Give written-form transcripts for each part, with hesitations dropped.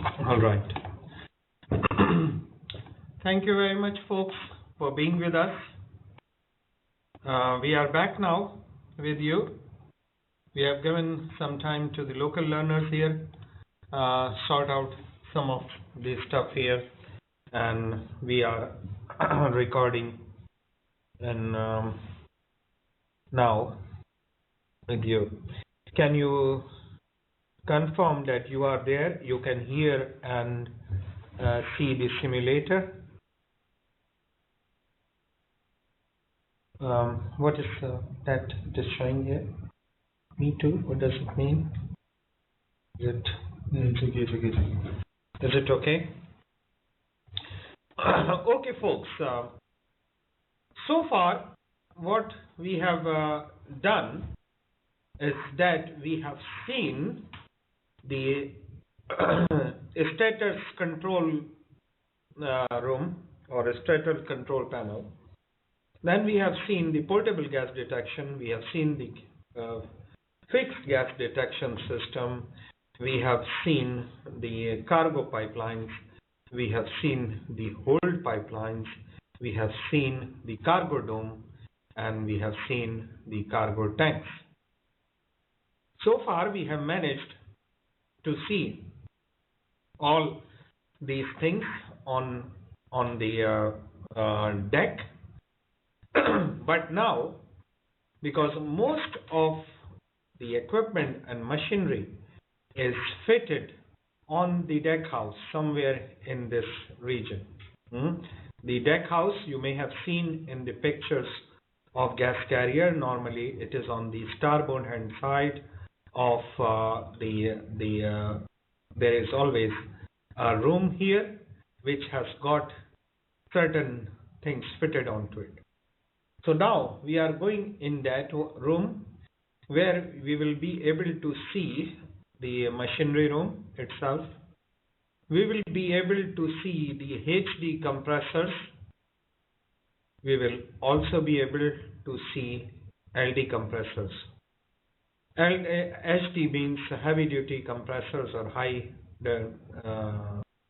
All right. Thank you very much, folks, for being with us. We are back now with you. We have given some time to the local learners here, sort out some of the stuff here, and we are recording and now with you. Can you confirm that you are there? You can hear and see the simulator. What is that it is showing here? Me too. What does it mean? Is it? Is it okay? Okay, folks. So far, what we have done is that we have seen the status control room or status control panel. Then we have seen the portable gas detection. We have seen the fixed gas detection system. We have seen the cargo pipelines. We have seen the hold pipelines. We have seen the cargo dome, and we have seen the cargo tanks. So far, we have managed to see all these things on the deck. But now, because most of the equipment and machinery is fitted on the deck house somewhere in this region. The deck house you may have seen in the pictures of gas carrier. Normally it is on the starboard hand side of there is always a room here which has got certain things fitted onto it. So now we are going in that room where we will be able to see the machinery room itself. We will be able to see the HD compressors. We will also be able to see LD compressors. HD means heavy duty compressors or high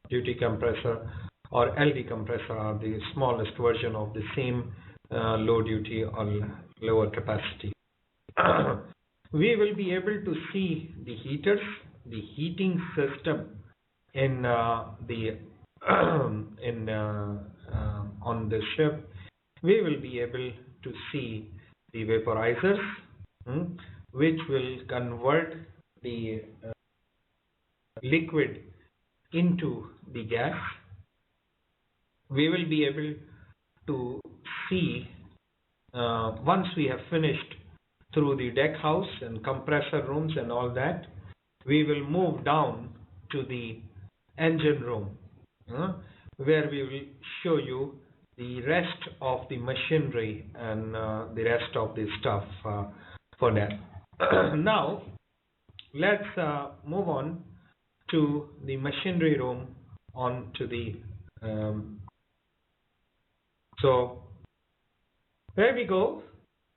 duty compressor, or LD compressor are the smallest version of the same low duty or lower capacity. We will be able to see the heaters, the heating system in on the ship. We will be able to see the vaporizers, which will convert the liquid into the gas. We will be able to see, once we have finished through the deck house and compressor rooms and all that, we will move down to the engine room, where we will show you the rest of the machinery and the rest of the stuff for that. Now, let's move on to the machinery room, on to the so there we go.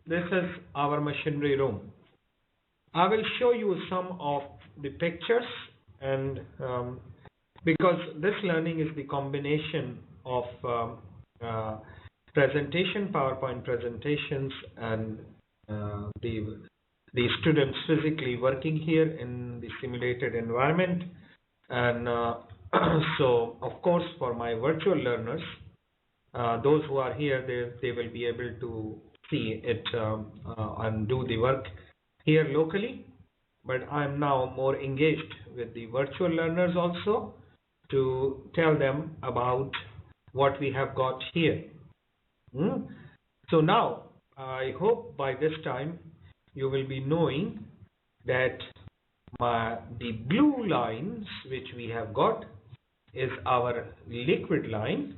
This is our machinery room. I will show you some of the pictures, and because this learning is the combination of presentation, PowerPoint presentations, and the students physically working here in the simulated environment. And so, of course, for my virtual learners, those who are here, they will be able to see it and do the work here locally. But I'm now more engaged with the virtual learners also to tell them about what we have got here. So now, I hope by this time you will be knowing that the blue lines which we have got is our liquid line.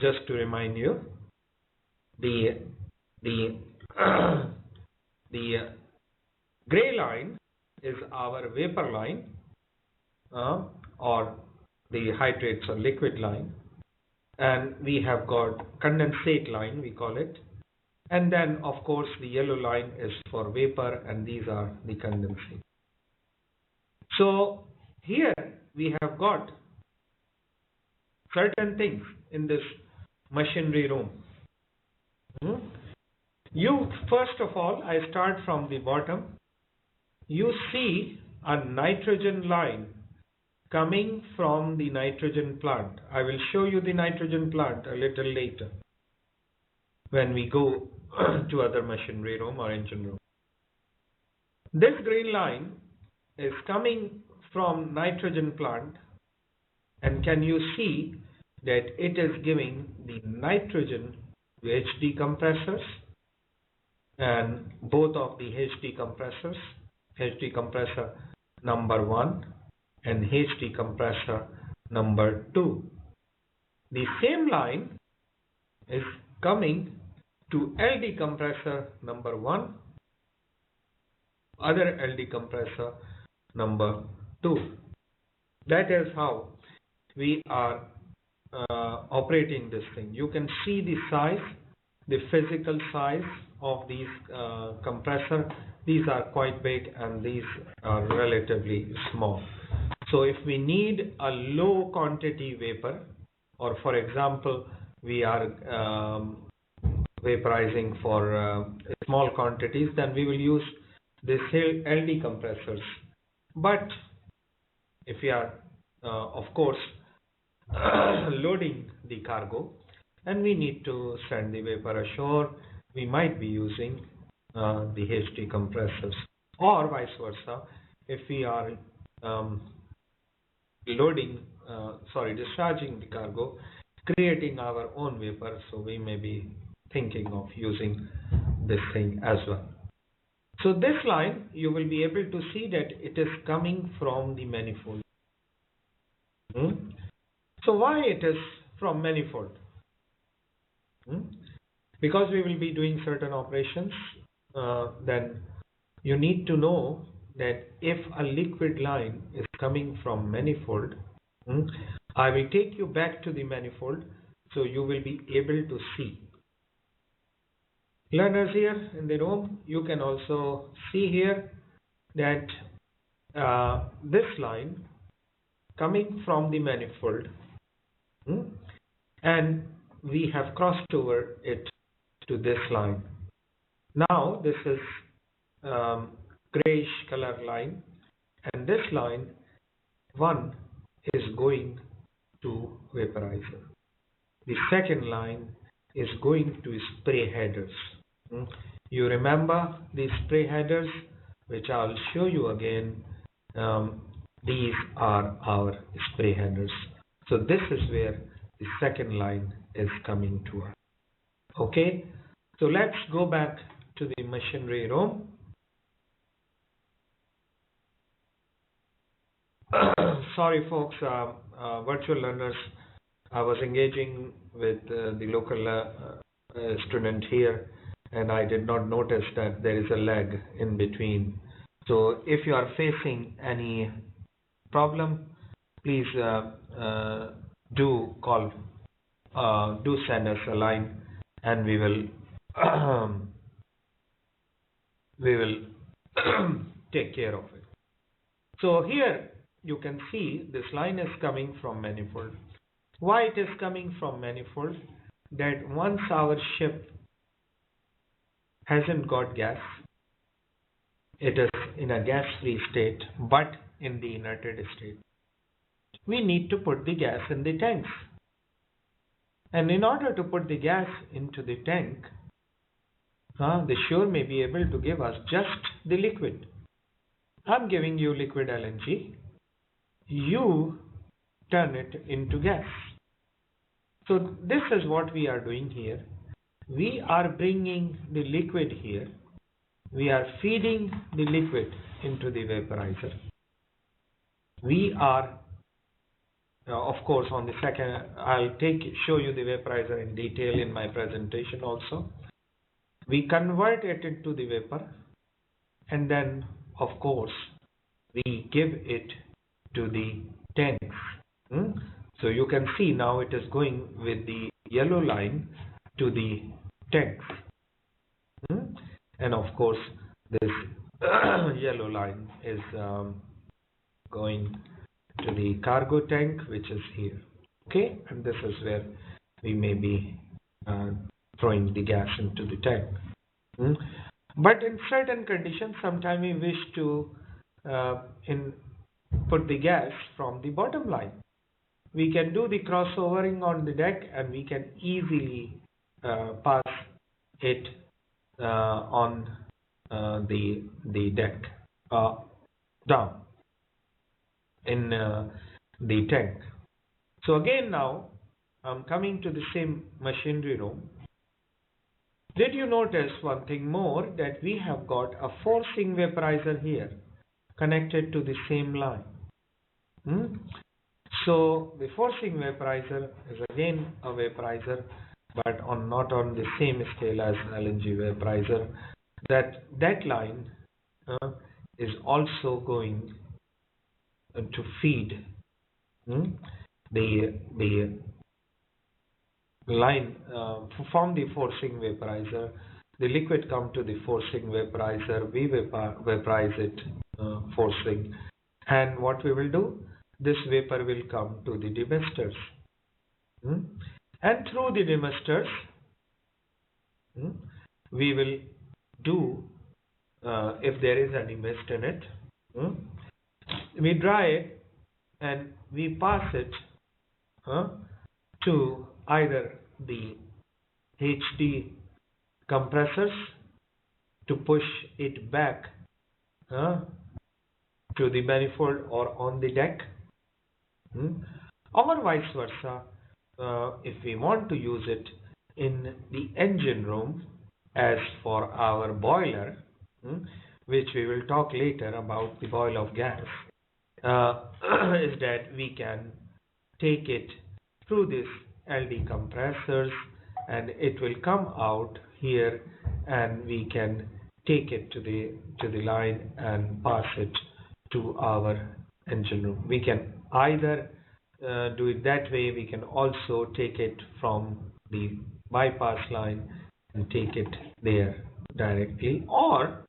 Just to remind you, the gray line is our vapor line, or the hydrates or liquid line, and we have got condensate line, we call it, and then of course the yellow line is for vapor, and these are the condensate. So here we have got certain things in this machinery room. You, first of all, I start from the bottom. You see a nitrogen line coming from the nitrogen plant. I will show you the nitrogen plant a little later when we go to other machinery room or engine room. This green line is coming from nitrogen plant, and can you see that it is giving the nitrogen to HD compressors, and both of the HD compressors, HD compressor number 1 and HD compressor number 2. The same line is coming to LD compressor number 1, other LD compressor number 2. That is how we are operating this thing. You can see the size, the physical size of these compressor. These are quite big and these are relatively small. So if we need a low quantity vapor, or for example we are vaporizing for small quantities, then we will use this LD compressors. But if we are of course loading the cargo and we need to send the vapor ashore, we might be using the HD compressors, or vice versa. If we are discharging the cargo, creating our own vapor, so we may be thinking of using this thing as well. So this line, you will be able to see that it is coming from the manifold. So why it is from manifold? Because we will be doing certain operations, then you need to know that if a liquid line is coming from manifold, I will take you back to the manifold so you will be able to see. Learners here in the room, you can also see here that this line coming from the manifold, and we have crossed over it to this line. Now this is grayish color line, and this line 1 is going to vaporizer. The second line is going to spray headers. You remember these spray headers, which I'll show you again. These are our spray headers. So this is where the second line is coming to us. Okay, so let's go back to the machinery room. Sorry folks, virtual learners, I was engaging with the local student here, and I did not notice that there is a lag in between. So if you are facing any problem, please do send us a line, and we will take care of it. So here you can see this line is coming from manifold. Why it is coming from manifold? That once our ship hasn't got gas, it is in a gas-free state, but in the inerted state, we need to put the gas in the tanks. And in order to put the gas into the tank, the shore may be able to give us just the liquid. I'm giving you liquid LNG. You turn it into gas. So this is what we are doing here. We are bringing the liquid here. We are feeding the liquid into the vaporizer. We are, of course, on the second, I'll show you the vaporizer in detail in my presentation also. We convert it into the vapor, and then, of course, we give it to the tanks. So you can see now it is going with the yellow line to the tanks. And of course, this yellow line is going to the cargo tank, which is here. Okay, and this is where we may be throwing the gas into the tank. But in certain conditions, sometimes we wish to put the gas from the bottom line. We can do the crossovering on the deck, and we can easily pass it on the deck down in the tank. So again, now I'm coming to the same machinery room. Did you notice one thing more, that we have got a forcing vaporizer here connected to the same line? So the forcing vaporizer is again a vaporizer, but not on the same scale as LNG vaporizer. That line is also going to feed the line from the forcing vaporizer. The liquid come to the forcing vaporizer. We vaporize it forcing, and what we will do? This vapor will come to the demisters, and through the demisters, we will do if there is any mist in it, we dry it and we pass it to either the HD compressors to push it back to the manifold or on the deck, or vice versa. If we want to use it in the engine room as for our boiler, which we will talk later about the boil of gas, is that we can take it through this LD compressors and it will come out here, and we can take it to the line and pass it to our engine room. We can either do it that way. We can also take it from the bypass line and take it there directly, or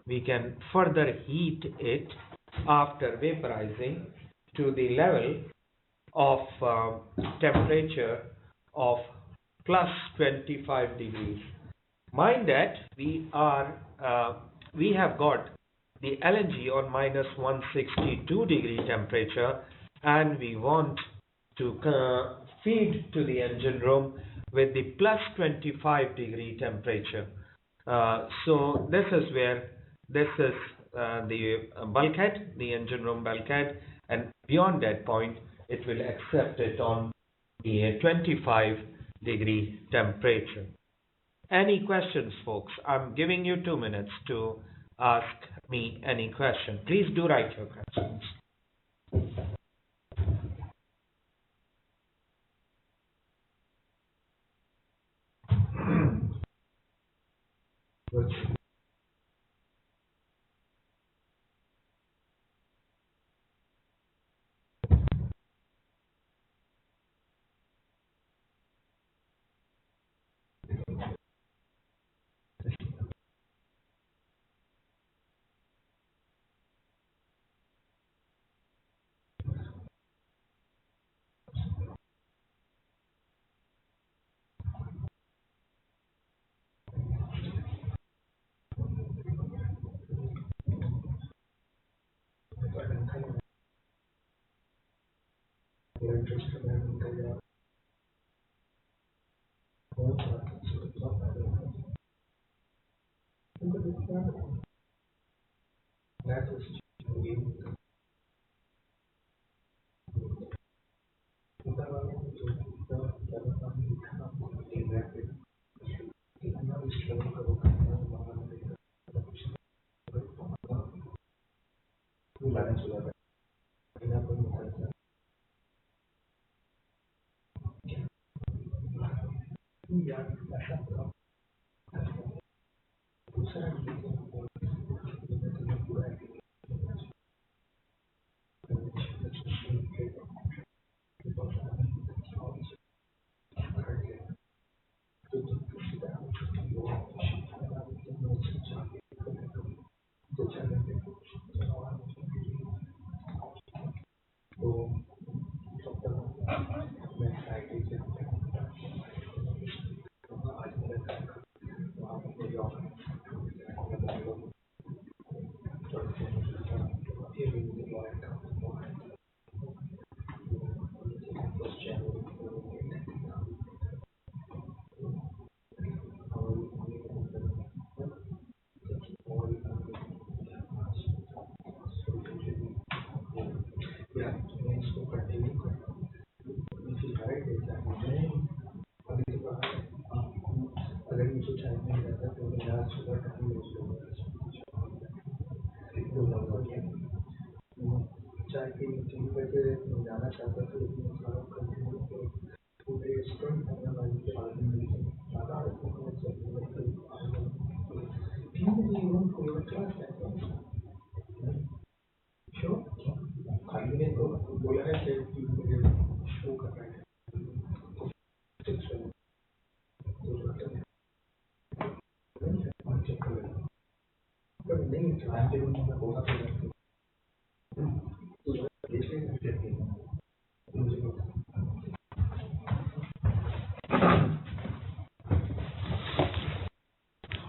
we can further heat it after vaporizing to the level of temperature of plus 25 degrees. Mind that we have got the LNG on minus 162 degree temperature, and we want to feed to the engine room with the plus 25 degree temperature. So this is where this is the bulkhead, the engine room bulkhead, and beyond that point it will accept it on the 25 degree temperature. Any questions, folks? I'm giving you 2 minutes to ask me any question. Please do write your questions.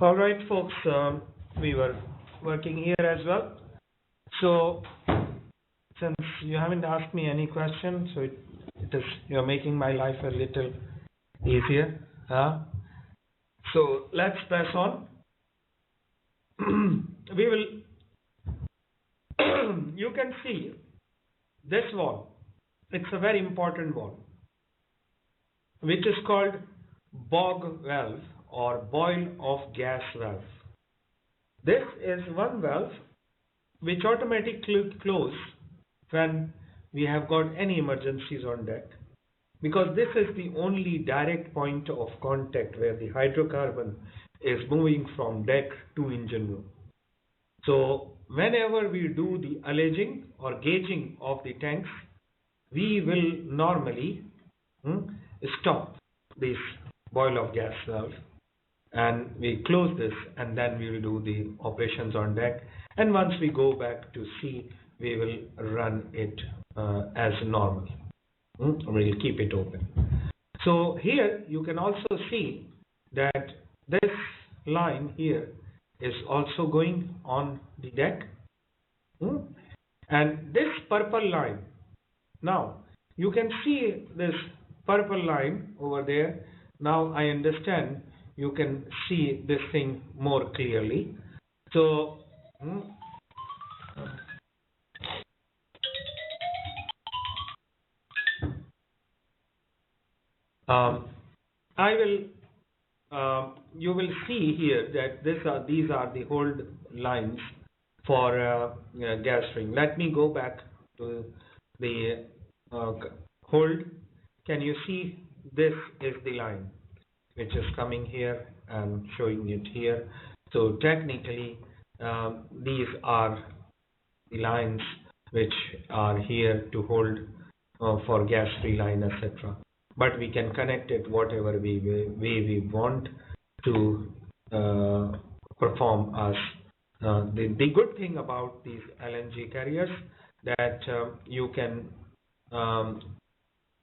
All right, folks, we were working here as well. So, since you haven't asked me any questions, so you're making my life a little easier. So let's press on. We will. You can see this wall. It's a very important wall, which is called bog valve or boil of gas valve. This is one valve which automatically closes when we have got any emergencies on deck, because this is the only direct point of contact where the hydrocarbon is moving from deck to engine room. So whenever we do the alleging or gauging of the tanks, we will normally stop this boil of gas valve and we close this, and then we will do the operations on deck, and once we go back to sea, we will run it as normal. We will keep it open. So here you can also see that this line here is also going on the deck, and this purple line, now you can see this purple line over there. Now I understand you can see this thing more clearly. So you will see here that these are the hold lines for gas string. Let me go back to the hold. Can you see this is the line which is coming here and showing it here? So technically these are the lines which are here to hold for gas free line, etc. But we can connect it whatever way we want to perform us. The good thing about these LNG carriers that you can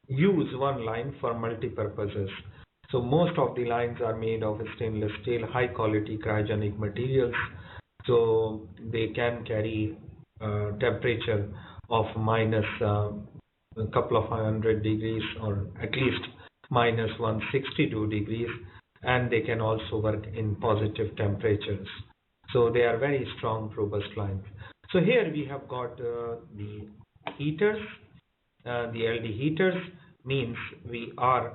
use one line for multi-purposes. So most of the lines are made of stainless steel, high quality cryogenic materials. So they can carry temperature of minus a couple of 100 degrees or at least minus 162 degrees, and they can also work in positive temperatures. So they are very strong, robust lines. So here we have got the heaters. The LD heaters means we are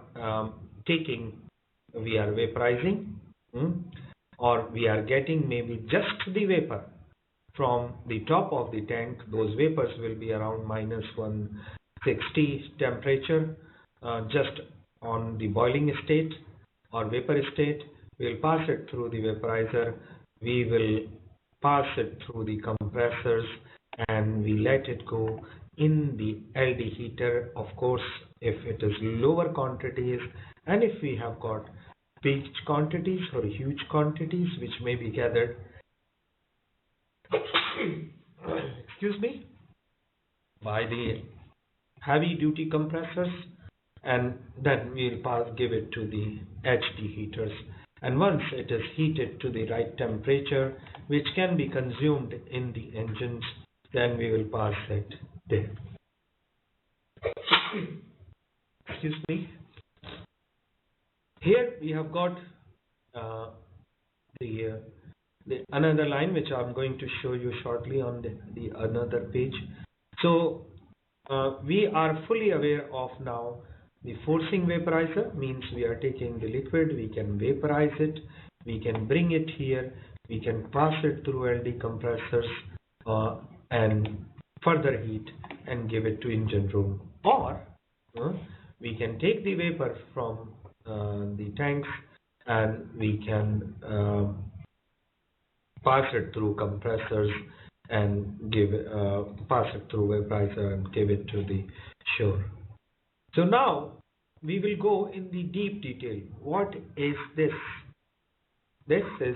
vaporizing, or we are getting maybe just the vapor from the top of the tank. Those vapors will be around minus 160 temperature, just on the boiling state or vapor state. We'll pass it through the vaporizer, we will pass it through the compressors, and we let it go in the LD heater. Of course, if it is lower quantities, and if we have got big quantities or huge quantities which may be gathered excuse me, by the heavy duty compressors, and then we'll give it to the HD heaters, and once it is heated to the right temperature which can be consumed in the engines, then we will pass it there. Excuse me. Here we have got the another line which I'm going to show you shortly on the another page. So we are fully aware of now the forcing vaporizer, means we are taking the liquid, we can vaporize it, we can bring it here, we can pass it through LD compressors and further heat and give it to engine room. Or we can take the vapor from the tanks and we can pass it through compressors and give pass it through vaporizer and give it to the shore. So now we will go in the deep detail. What is this? This is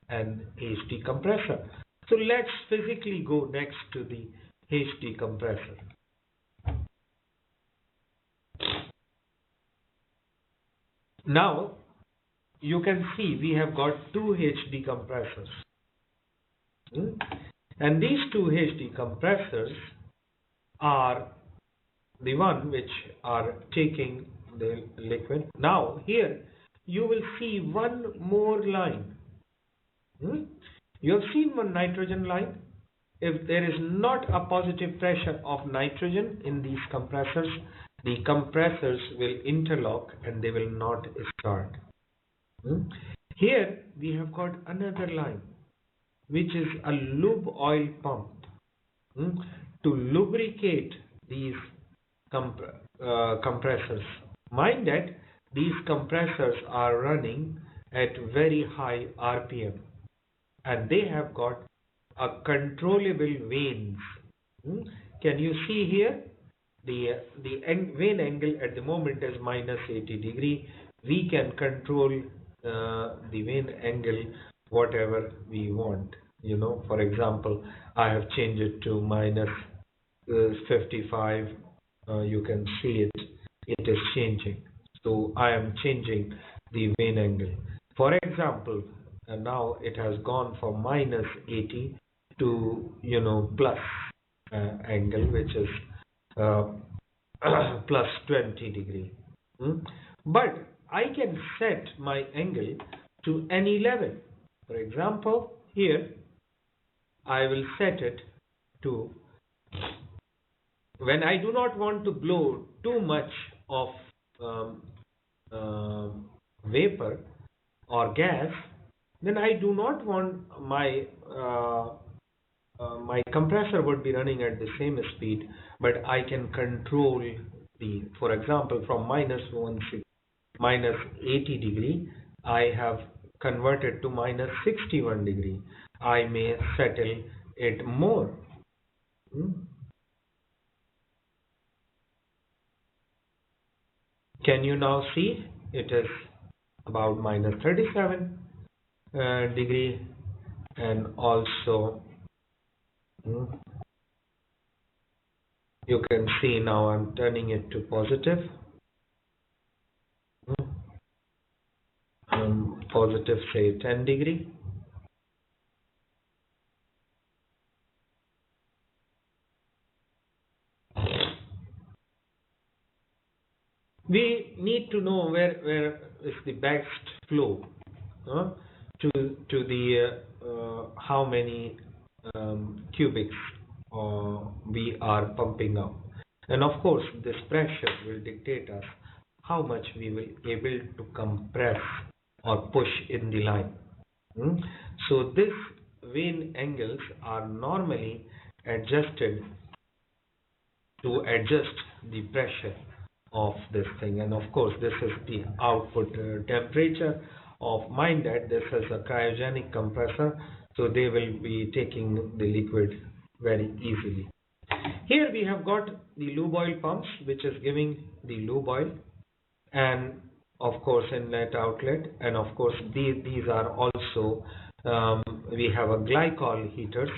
an HD compressor. So let's physically go next to the HD compressor. Now you can see we have got two HD compressors. And these two HD compressors are the one which are taking the liquid. Now here you will see one more line. You have seen one nitrogen line. If there is not a positive pressure of nitrogen in these compressors, the compressors will interlock and they will not start. Here we have got another line, which is a lube oil pump to lubricate these compressors. Mind that these compressors are running at very high RPM and they have got a controllable vanes. Can you see here? The vane angle at the moment is minus 80 degree. We can control the vane angle whatever we want. For example, I have changed it to minus 55. You can see it is changing. So I am changing the vane angle. For example, now it has gone from minus 80 to plus angle, which is plus 20 degree. But I can set my angle to any level. For example, here I will set it to, when I do not want to blow too much of vapor or gas, then I do not want my my compressor would be running at the same speed, but I can control for example, from minus 80 degree, I have converted to minus 61 degree. I may settle it more. Can you now see it is about minus 37 degree, and also you can see now I'm turning it to positive. Positive, say 10 degree. We need to know where is the best flow to the how many cubics we are pumping out, and of course this pressure will dictate us how much we will able to compress or push in the line. So this vane angles are normally adjusted to adjust the pressure of this thing, and of course this is the output temperature of, mind that this is a cryogenic compressor, so they will be taking the liquid very easily. Here we have got the lube oil pumps, which is giving the lube oil, and of course inlet outlet, and of course these are also we have a glycol heaters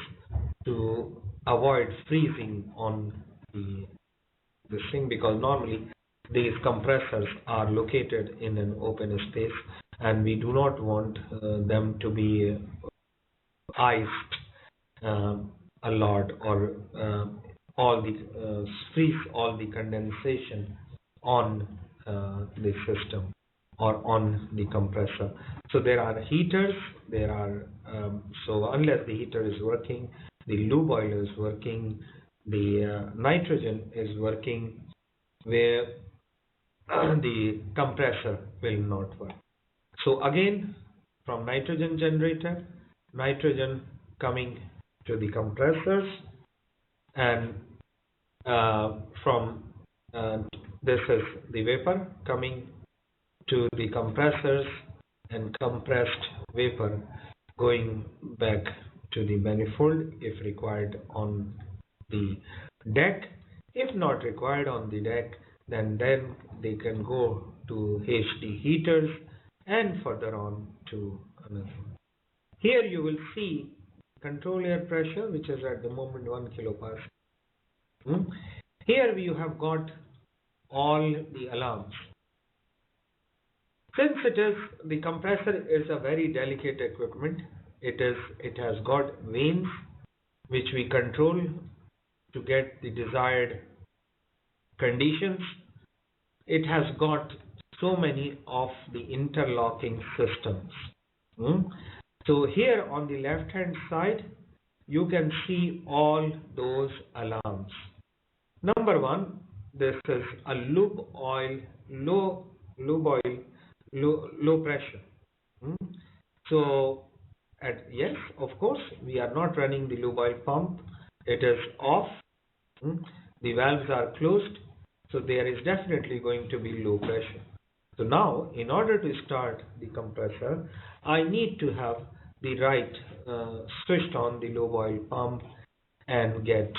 to avoid freezing on this thing, because normally these compressors are located in an open space and we do not want them to be iced a lot, or freeze all the condensation on the system or on the compressor. So there are heaters, so unless the heater is working, the lube oil is working, the nitrogen is working, where the compressor will not work. So again, from nitrogen generator, nitrogen coming to the compressors, and from this is the vapor coming to the compressors, and compressed vapor going back to the manifold if required on the deck. If not required on the deck, then they can go to HD heaters and further on to another. Here you will see control air pressure, which is at the moment 1 kilopascal. Here you have got all the alarms. Since the compressor is a very delicate equipment, it has got vanes which we control to get the desired conditions. It has got so many of the interlocking systems. So here on the left hand side, you can see all those alarms. Number one, this is a lube oil, low pressure. So yes, of course, we are not running the lube oil pump. It is off. The valves are closed. So there is definitely going to be low pressure. So now, in order to start the compressor, I need to have the right switched on the lube oil pump and get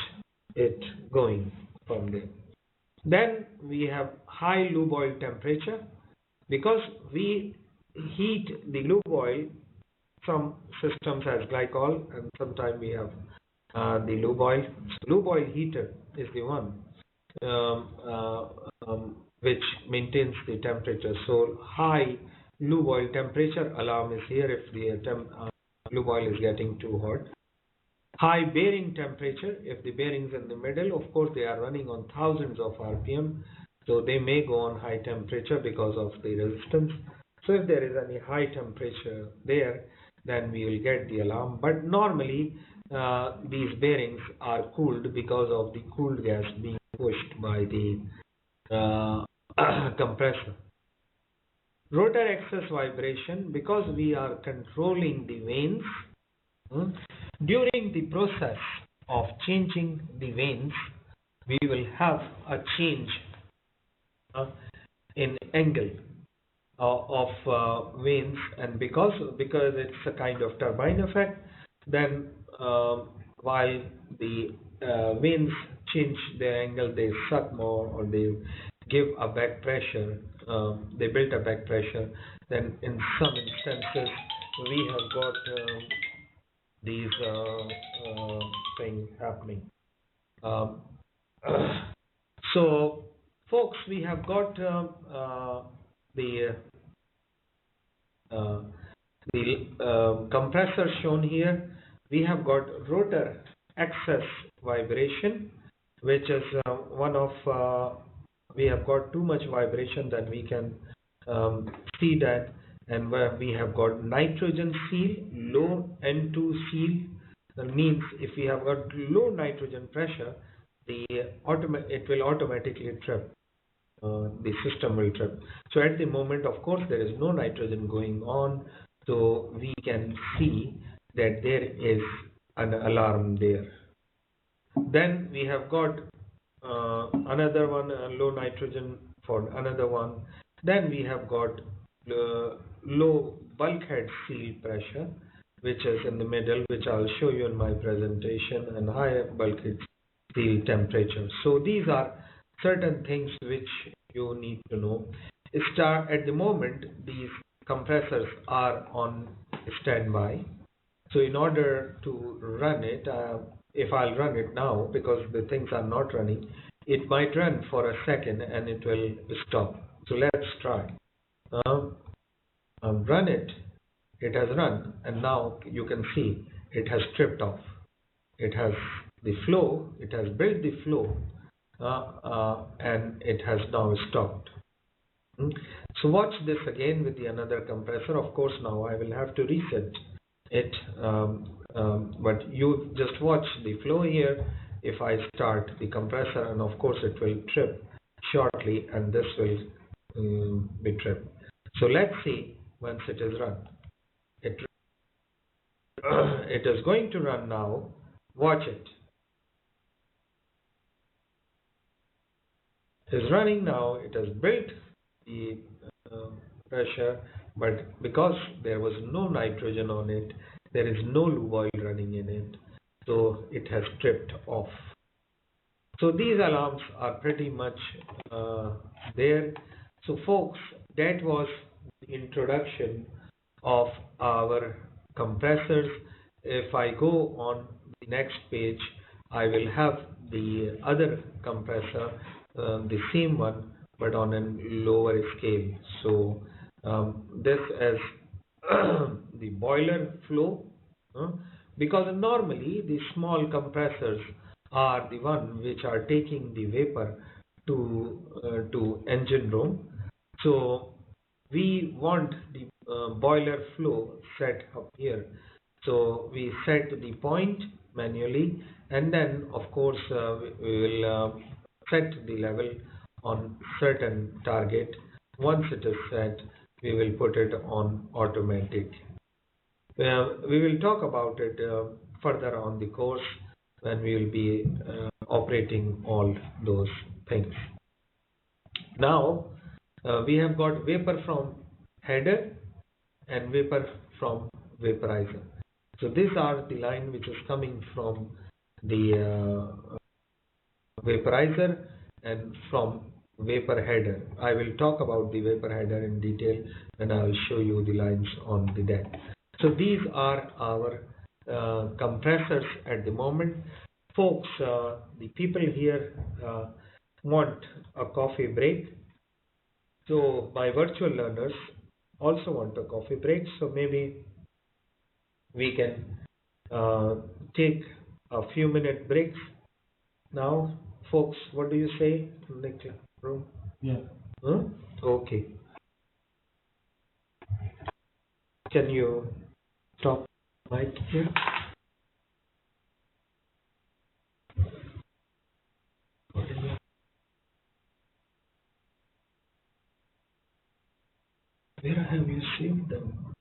it going from there. Then we have high lube oil temperature, because we heat the lube oil. Some systems has glycol, and sometimes we have the lube oil. So lube oil heater is the one which maintains the temperature. So high lube oil temperature alarm is here if the lube oil is getting too hot. High bearing temperature, if the bearings in the middle, of course they are running on thousands of RPM, so they may go on high temperature because of the resistance. So if there is any high temperature there, then we will get the alarm. But normally these bearings are cooled because of the cooled gas being pushed by the compressor. Rotor axis vibration, because we are controlling the vanes. During the process of changing the vanes, we will have a change in angle of vanes, and because it's a kind of turbine effect, then while the vanes change their angle, they suck more, or they give a back pressure, they build a back pressure. Then in some instances we have got these things happening. So folks, we have got the compressor shown here. We have got rotor axis vibration, which is one of we have got too much vibration that we can see that, and where we have got nitrogen seal, low N2 seal. That means if we have got low nitrogen pressure, it will automatically trip. The system will trip. So at the moment, of course, there is no nitrogen going on, so we can see that there is an alarm there. Then we have got another one, low nitrogen for another one. Then we have got low bulkhead seal pressure, which is in the middle, which I'll show you in my presentation, and high bulkhead seal temperature. So these are certain things which you need to know. At the moment, these compressors are on standby. So in order to run it, if I'll run it now, because the things are not running, it might run for a second and it will stop. So let's try. Run it. It has run, and now you can see it has tripped off. It has the flow, it has built the flow, and it has now stopped. So watch this again with the another compressor. Of course, now I will have to reset it, but you just watch the flow here. If I start the compressor, and of course it will trip shortly, and this will be tripped. So let's see once it is run. It it is going to run now. Watch it. It is running now. It has built the uh, pressure, but because there was no nitrogen on it, there is no lube oil running in it, so it has tripped off. So these alarms are pretty much uh, there. So folks, that was the introduction of our compressors. If I go on the next page, I will have the other compressor, the same one, but on a lower scale. So this is the boiler flow, uh, because normally the small compressors are the one which are taking the vapor to engine room. So we want the boiler flow set up here. So we set the point manually, and then of course we will set the level on certain target. Once it is set, we will put it on automatic. We will talk about it further on the course when we will be operating all those things. Now we have got vapor from header and vapor from vaporizer. So these are the line which is coming from the vaporizer and from vapor header. I will talk about the vapor header in detail and I will show you the lines on the deck. So these are our compressors at the moment. Folks, the people here want a coffee break. So my virtual learners also want a coffee break. So maybe we can take a few minute breaks now. Folks, what do you say in the room? Yeah. Huh? Okay. Can you stop mic here? Where have you saved them?